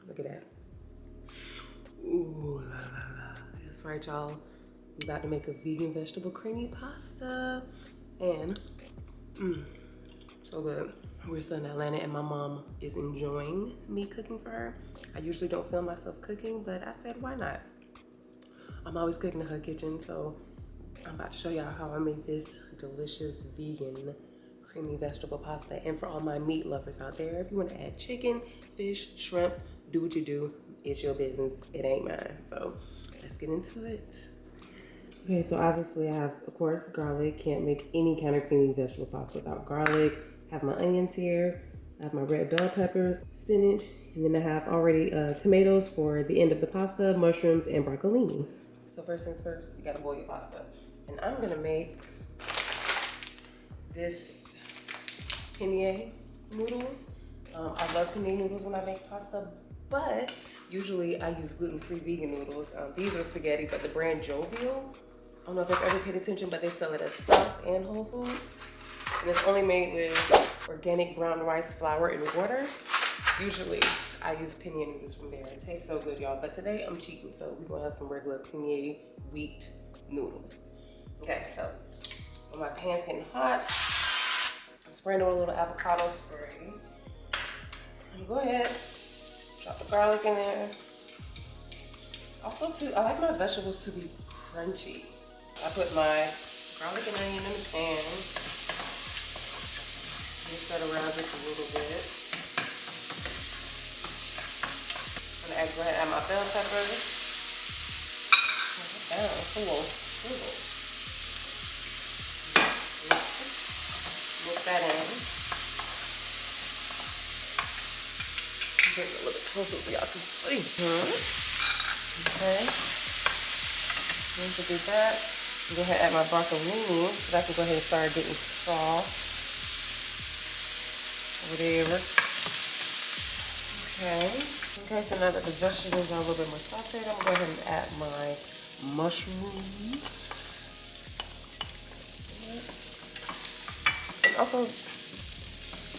Look at that. Ooh la la la. That's right, y'all. We about to make a vegan vegetable creamy pasta. And so good. We're still in Atlanta and my mom is enjoying me cooking for her. I usually don't film myself cooking, but I said, why not? I'm always cooking in her kitchen, so I'm about to show y'all how I make this delicious vegan creamy vegetable pasta. And for all my meat lovers out there, if you want to add chicken, fish, shrimp, do what you do. It's your business. It ain't mine. So let's get into it. Okay, so obviously I have, of course, garlic. Can't make any kind of creamy vegetable pasta without garlic. I have my onions here. I have my red bell peppers, spinach, and then I have already tomatoes for the end of the pasta, mushrooms, and broccolini. So first things first, you gotta boil your pasta. And I'm gonna make this penne noodles. I love penne noodles when I make pasta, but usually I use gluten-free vegan noodles. These are spaghetti, but the brand Jovial. I don't know if you've ever paid attention, but they sell it at Sprouts and Whole Foods. And it's only made with organic brown rice flour and water. Usually I use penne noodles from there. It tastes so good, y'all. But today I'm cheating, so we're gonna have some regular penne wheat noodles. Okay, so when my pan's getting hot, I'm spraying on a little avocado spray. And go ahead, drop the garlic in there. Also too, I like my vegetables to be crunchy. I put my garlic and onion in the pan. Mix that around just a little bit. I'm gonna go ahead and add my bell peppers. Down, cool, cool. Mix that in. Bring it a little bit closer so y'all can see. Okay. Going to do that. Go ahead and add my broccolini so that I can go ahead and start getting soft. Whatever. Okay. Okay, so now that the vegetables are a little bit more sauteed, I'm gonna go ahead and add my mushrooms. And also,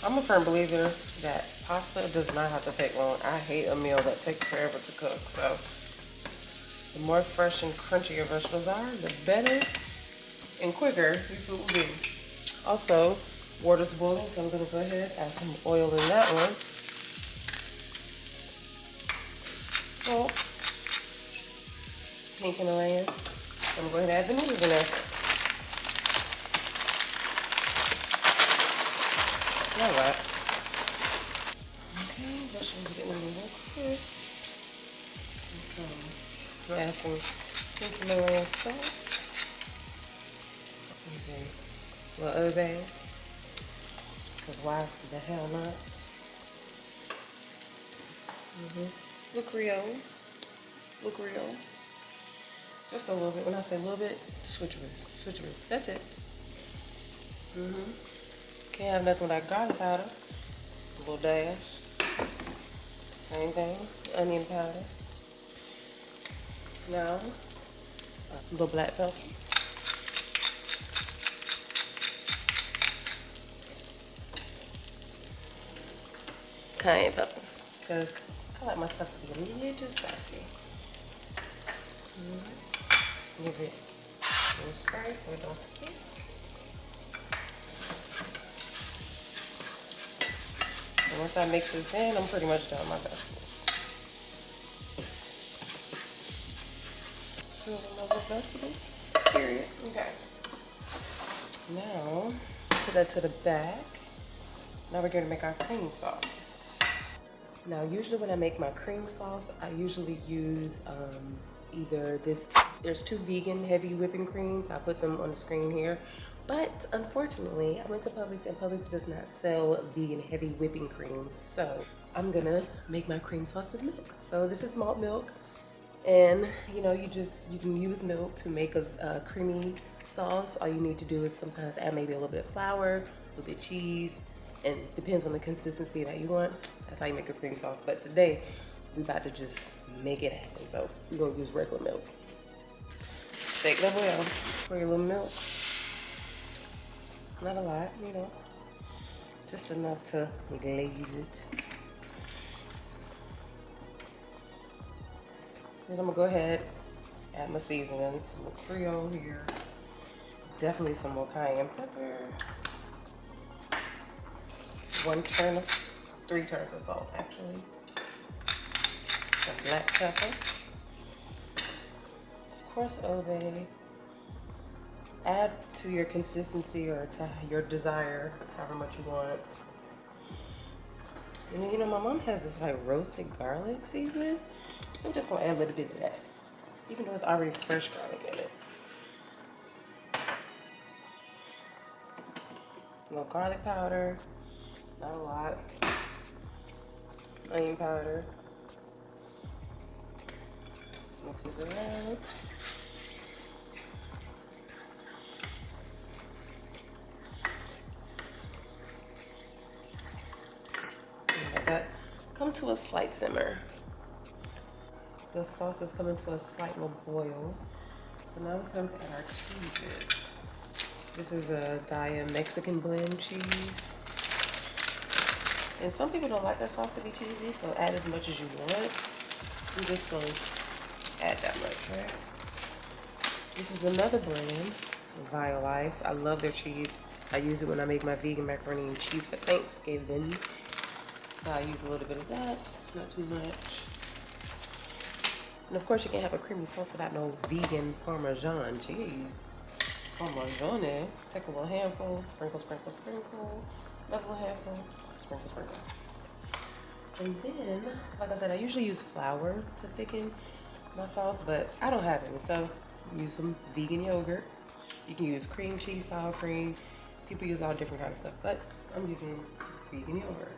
I'm a firm believer that pasta does not have to take long. I hate a meal that takes forever to cook. So the more fresh and crunchy your vegetables are, the better and quicker your food will be. Also, water's boiling, so I'm gonna go ahead and add some oil in that one. Salt, pink Himalayan. I'm going to go ahead and add the noodles in there. All right. Okay, vegetables getting a little quick. So, I'm gonna add some pink Himalayan salt. Using a little other bag. Because why the hell not? Look Creole. Look Creole. Just a little bit. When I say a little bit, switcheries. That's it. Can't have nothing without garlic powder. A little dash. Same thing. Onion powder. Now, a little black pepper. Cayenne pepper. Because I like my stuff to be a little spicy. Give it a little spray so it don't stick. And once I mix this in, I'm pretty much done with my vegetables. Love vegetables. Period. Okay. Now, put that to the back. Now we're going to make our cream sauce. Now, usually when I make my cream sauce, I usually use either this, there's two vegan heavy whipping creams. I put them on the screen here. But unfortunately, I went to Publix and Publix does not sell vegan heavy whipping cream. So I'm gonna make my cream sauce with milk. So this is malt milk. And you know, you can use milk to make a creamy sauce. All you need to do is sometimes add maybe a little bit of flour, a little bit of cheese, and depends on the consistency that you want. That's how you make a cream sauce. But today, we about to just make it happen. So we're gonna use regular milk. Shake that well for your little milk. Not a lot, you know, just enough to glaze it. Then I'm gonna go ahead, add my seasonings, some Creole here. Definitely some more cayenne pepper. 3 turns of salt actually. Some black pepper. Of course, Obey. Add to your consistency or to your desire, however much you want. And then, you know, my mom has this like roasted garlic seasoning. I'm just gonna add a little bit of that, even though it's already fresh garlic in it. A little garlic powder, not a lot. Onion powder. Let's mix this around. Let that come to a slight simmer. The sauce is coming to a slight little boil. So now it's time to add our cheeses. This is a Daya Mexican blend cheese. And some people don't like their sauce to be cheesy, so add as much as you want. I'm just gonna add that much, right? This is another brand, Via Life. I love their cheese. I use it when I make my vegan macaroni and cheese for Thanksgiving. So I use a little bit of that, not too much. And of course you can't have a creamy sauce without no vegan Parmesan cheese. Parmesan. Take a little handful, sprinkle, sprinkle, sprinkle. Another little handful, sprinkle, sprinkle. And then, like I said, I usually use flour to thicken my sauce, but I don't have any, so use some vegan yogurt. You can use cream cheese, sour cream. People use all different kinds of stuff, but I'm using vegan yogurt.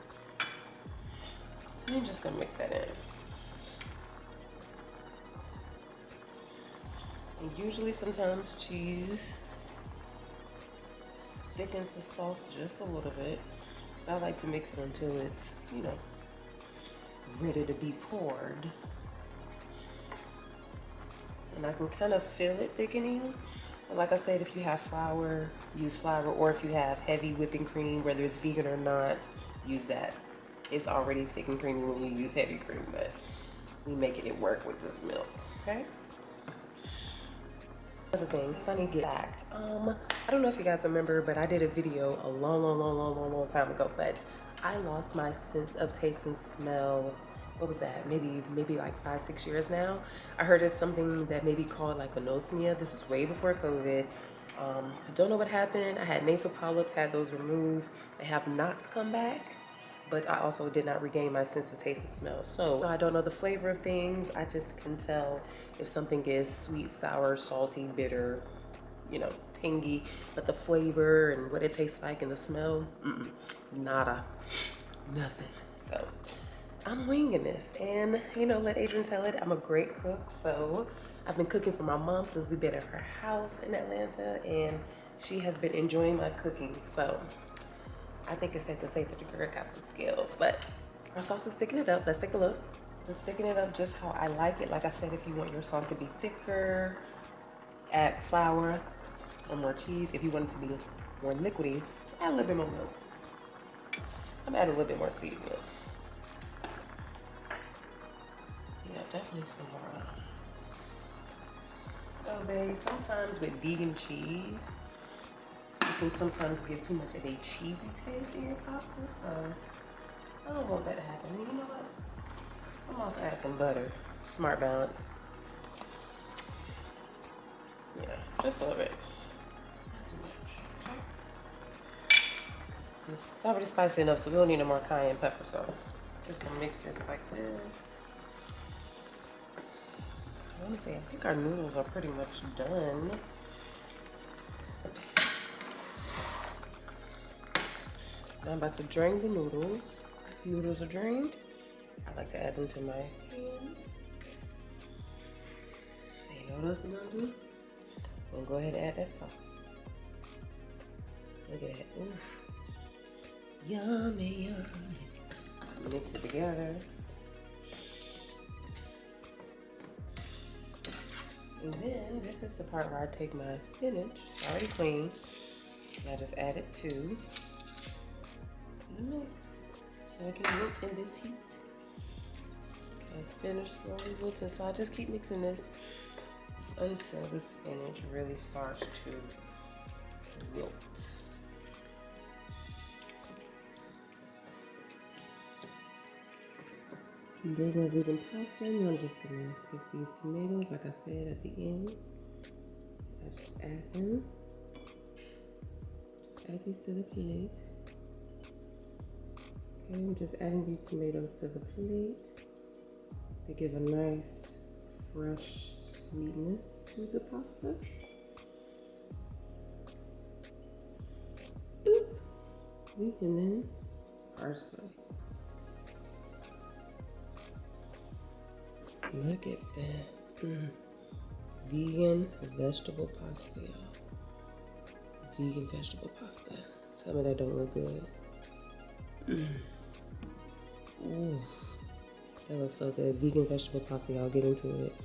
And I'm just gonna mix that in. And usually, sometimes cheese thickens the sauce just a little bit. So I like to mix it until it's, you know, ready to be poured. And I can kind of feel it thickening. But like I said, if you have flour, use flour, or if you have heavy whipping cream, whether it's vegan or not, use that. It's already thick and creamy when you use heavy cream, but we making it work with this milk, okay? Another thing, funny fact. I don't know if you guys remember, but I did a video a long time ago, but I lost my sense of taste and smell. What was that? Maybe like 5-6 years now. I heard it's something that may be called like anosmia. This was way before COVID. I don't know what happened. I had nasal polyps, had those removed. They have not come back, but I also did not regain my sense of taste and smell. So I don't know the flavor of things. I just can tell if something is sweet, sour, salty, bitter, you know, tangy, but the flavor and what it tastes like and the smell, nada, nothing. So I'm winging this, and you know, let Adrian tell it. I'm a great cook, so I've been cooking for my mom since we've been at her house in Atlanta, and she has been enjoying my cooking. So I think it's safe to say that the girl got some skills, but our sauce is thickening it up. Let's take a look. Just thicken it up just how I like it. Like I said, if you want your sauce to be thicker, add flour or more cheese. If you want it to be more liquidy, add a little bit more milk. I'm adding a little bit more seasoning. Yeah, definitely some more. Oh, babe, sometimes with vegan cheese, you can sometimes give too much of a cheesy taste in your pasta, so I don't want that to happen. And you know what? I'm also add some butter. Smart balance. Yeah, just a little bit. Not too much. It's already spicy enough, so we don't need no more cayenne pepper, so just gonna mix this like this. Let me see, I think our noodles are pretty much done. Now I'm about to drain the noodles. Noodles are drained. I like to add them to my pan. And you know what else we're gonna do? We're gonna go ahead and add that sauce. Look at that. Oof. Yummy, yummy. Mix it together. And then this is the part where I take my spinach, already clean, and I just add it to the mix so it can wilt in this heat. has finished slowly wilting. So I just keep mixing this until the spinach really starts to wilt. And there's my vegan pasta, and I'm just gonna take these tomatoes, like I said at the end. I just add them. Just add these to the plate. Okay, I'm just adding these tomatoes to the plate. They give a nice, fresh sweetness to the pasta. Boop. We can then parsley. Look at that. Vegan vegetable pasta, y'all. Vegan vegetable pasta. Tell me that don't look good. Ooh, that looks so good. Vegan vegetable pasta, y'all. Get into it.